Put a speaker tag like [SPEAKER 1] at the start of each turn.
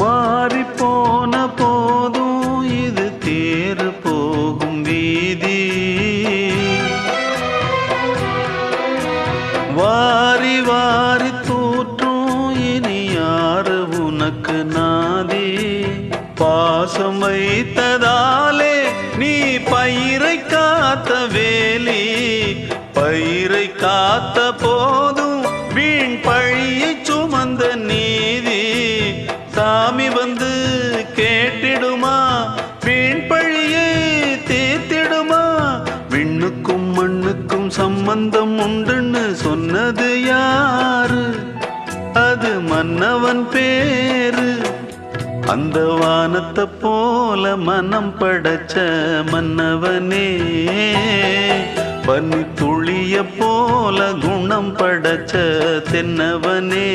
[SPEAKER 1] மாறி போன போதும் இது தேர் போகும் வீதி. வாரி வாரி தூற்றும் இனி யாரு உனக்கு நாதி. பாசம் வைத்ததாலே நீ பயிரை காத்த வேலி. பயிரை காத்த போதும் வீண் பழியை சுமந்த நீதி. சாமி வந்து கேட்டிடுமா, வீண் பழியை தீர்த்திடுமா. விண்ணுக்கும் மண்ணுக்கும் சம்பந்தம் உண்டுன்னு சொன்னது யாரு? அது மன்னவன் பேரு. அந்த வானத்தை போல மனம் படைச்ச மன்னவனே, பனி துளிய போல குணம் படைச்ச தென்னவனே.